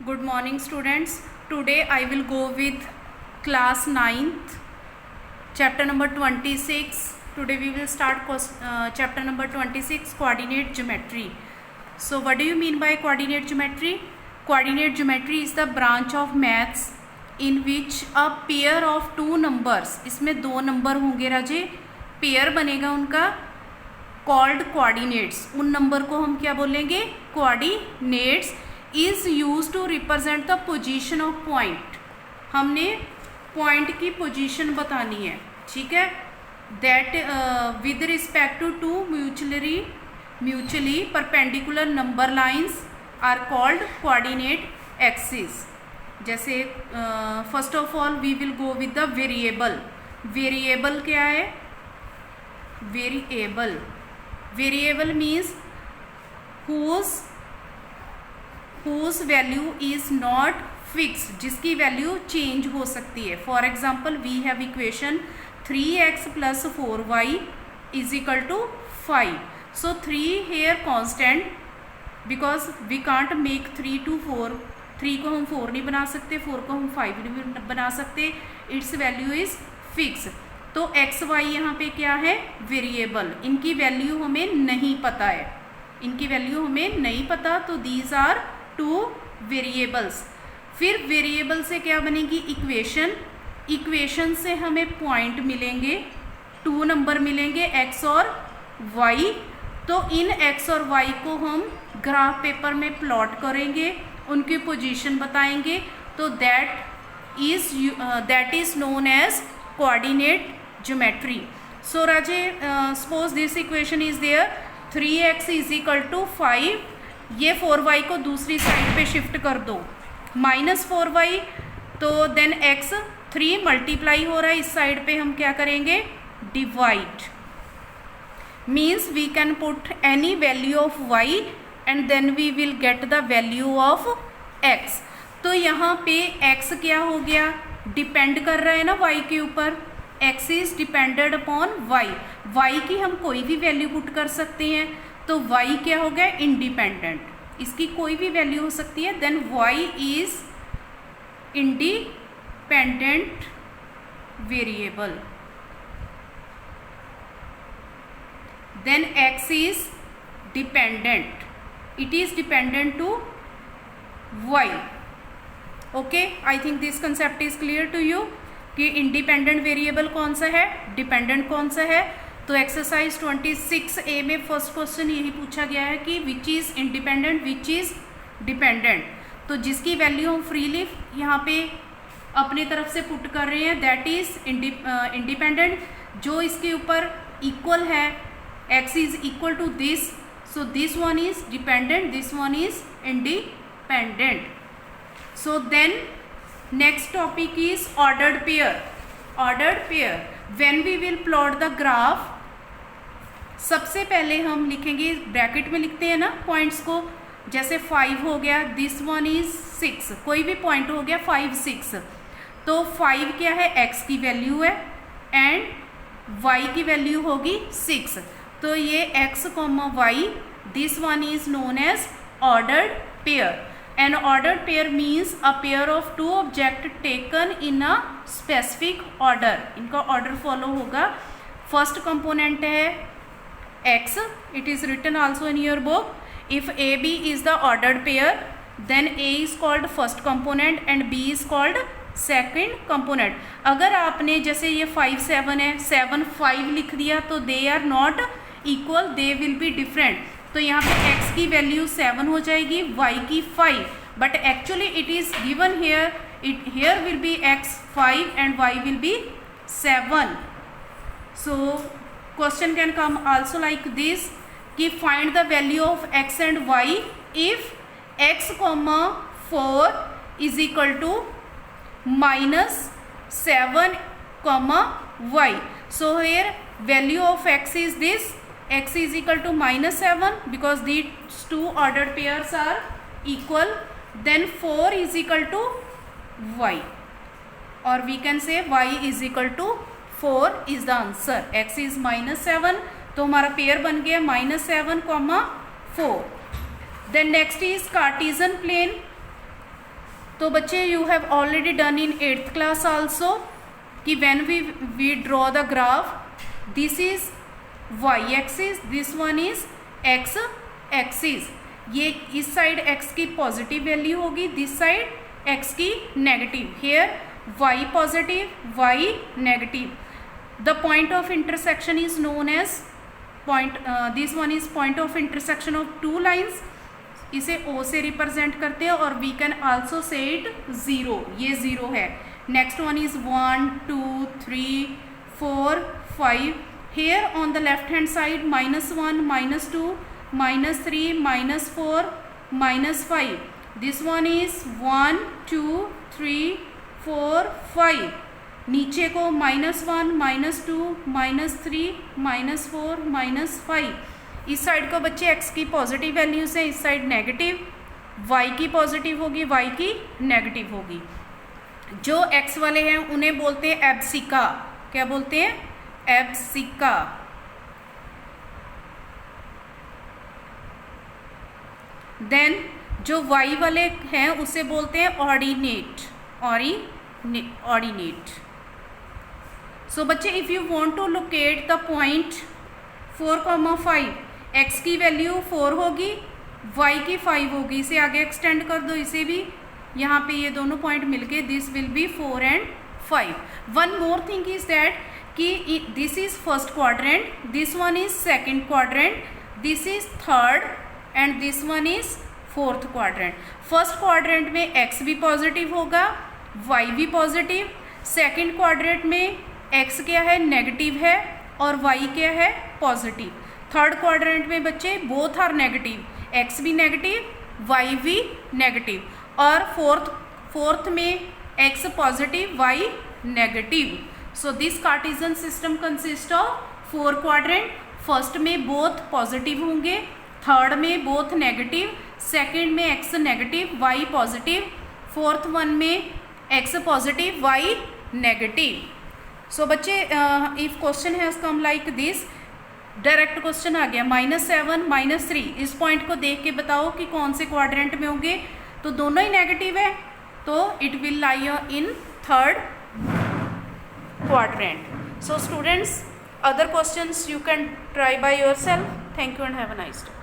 Good morning students. Today I will go with class 9th chapter number 26. Today we will start chapter number 26, coordinate geometry. So what do you mean by coordinate geometry? Coordinate geometry is the branch of maths in which a pair of two numbers, इसमें दो number होंगे राजे, pair बनेगा उनका, called coordinates. उन number को हम क्या बोलेंगे? Coordinates. Is used to represent the position of point. हमने पॉइंट की पोजीशन बतानी है, ठीक है. That with respect to mutually perpendicular number lines are called coordinate axis. जैसे first of all we will go with the variable. Variable क्या है? Variable means whose value is not fixed, जिसकी value change हो सकती है. For example we have equation 3x plus 4y is equal to 5. So 3 here constant because we can't make 3 to 4. 3 को हम 4 नहीं बना सकते, 4 को हम 5 नहीं बना सकते. It's value is fix. तो एक्स वाई यहाँ पे क्या है? वेरिएबल. इनकी वैल्यू हमें नहीं पता है, इनकी वैल्यू हमें नहीं पता. तो दीज आर टू वेरिएबल्स. फिर वेरिएबल से क्या बनेगी? इक्वेशन. इक्वेशन से हमें पॉइंट मिलेंगे, टू नंबर मिलेंगे एक्स और वाई. तो इन एक्स और वाई को हम ग्राफ पेपर में प्लॉट करेंगे, उनकी पोजीशन बताएंगे. तो that is known as coordinate geometry. So राजे suppose this equation is there 3x is equal to 5. ये 4y को दूसरी साइड पे शिफ्ट कर दो, -4y. तो देन x 3 मल्टीप्लाई हो रहा है, इस साइड पे हम क्या करेंगे? Divide. Means we can put any value of y and then we will get the value of x. तो यहाँ पे x क्या हो गया? डिपेंड कर रहा है ना y के ऊपर. x is depended upon y. y की हम कोई भी वैल्यू पुट कर सकते हैं. तो y क्या हो गया? इंडिपेंडेंट. इसकी कोई भी वैल्यू हो सकती है. Then y is independent variable. Then x is dependent. It is dependent to y. Okay, I think this concept is clear to you कि इंडिपेंडेंट वेरिएबल कौन सा है, डिपेंडेंट कौन सा है. तो एक्सरसाइज 26A में फर्स्ट क्वेश्चन यही पूछा गया है कि which is independent, which is dependent. तो जिसकी वैल्यू हम फ्रीली यहाँ पे अपने तरफ से पुट कर रहे हैं दैट इज़ इंडिपेंडेंट. जो इसके ऊपर इक्वल है, x is equal to this, so this one is dependent, this one is independent. So then next topic is ordered pair. Ordered pair when we will plot the graph. सबसे पहले हम लिखेंगे, bracket में लिखते हैं ना points को. जैसे 5 हो गया, दिस वन इज 6. कोई भी पॉइंट हो गया 5, 6. तो 5 क्या है? x की वैल्यू है एंड y की वैल्यू होगी 6. तो ये x, y, this one is known as ordered pair. An ordered pair means a pair of two objects taken in a specific order. इनका order follow होगा. First component है x. It is written also in your book. If AB is the ordered pair, then A is called first component and B is called second component. अगर आपने जैसे ये 5, 7 है, 7, 5 लिख दिया तो they are not equal, they will be different. तो यहाँ पे x की वैल्यू 7 हो जाएगी, y की 5. But actually it is given here, here will be x 5 and y will be 7. So question can come also like this कि find the value of x and y if x, 4 is equal to -7, y. So here value of x is this. X is equal to -7 because these two ordered pairs are equal. Then 4 is equal to y, or we can say y is equal to 4 is the answer. X is -7, तो हमारा pair बन गया -7, 4. Then next is Cartesian plane. तो बच्चे you have already done in 8th class also कि when we draw the graph, this is Y axis, this one is X axis. ये इस side X की पॉजिटिव वैल्यू होगी, this side X की negative. Here Y positive, Y negative. The point of intersection is known as point, this one is point of intersection of two lines. इसे O से represent करते हैं और we can also say it 0, ये 0 है। Next one is 1 2 3 4 5। Here on the left hand side -1 -2 -3 -4 -5। This one is 1 2 3 4 5। नीचे को -1 -2 -3 -4 -5। इस साइड को बच्चे x की पॉजिटिव वैल्यूज है, इस साइड नेगेटिव, y की पॉजिटिव होगी, y की नेगेटिव होगी। जो x वाले हैं उन्हें बोलते हैं एब्सिका। क्या बोलते हैं? एब्सिका। देन जो y वाले हैं उसे बोलते हैं ऑर्डिनेट। ऑर्डिनेट। सो बच्चे if you want to locate the point 4,5, x की वैल्यू 4 होगी, y की 5 होगी। इसे आगे एक्सटेंड कर दो, इसे भी यहाँ पे ये दोनों पॉइंट मिलके this will be 4 and 5। One more thing is that कि this is first quadrant, this one is second quadrant, this is third and this one is fourth quadrant. First quadrant में x भी positive होगा, y भी positive. Second quadrant में x क्या है? Negative है और y क्या है? पॉजिटिव। थर्ड क्वाड्रेंट में बच्चे बोथ आर नेगेटिव, x भी नेगेटिव, y भी नेगेटिव। और फोर्थ में x positive, y negative. So this Cartesian system consist of 4 quadrant. First में बोथ पॉजिटिव होंगे, थर्ड में बोथ नेगेटिव, सेकंड में x negative, y positive, fourth one में x positive, y negative. So बच्चे if question has come like this, direct question आ गया -7 -3, इस point को देख के बताओ कि कौन से क्वाड्रेंट में होंगे। तो दोनों ही नेगेटिव है, तो it will lie in third quadrant. So students, other questions you can try by yourself. Thank you and have a nice day.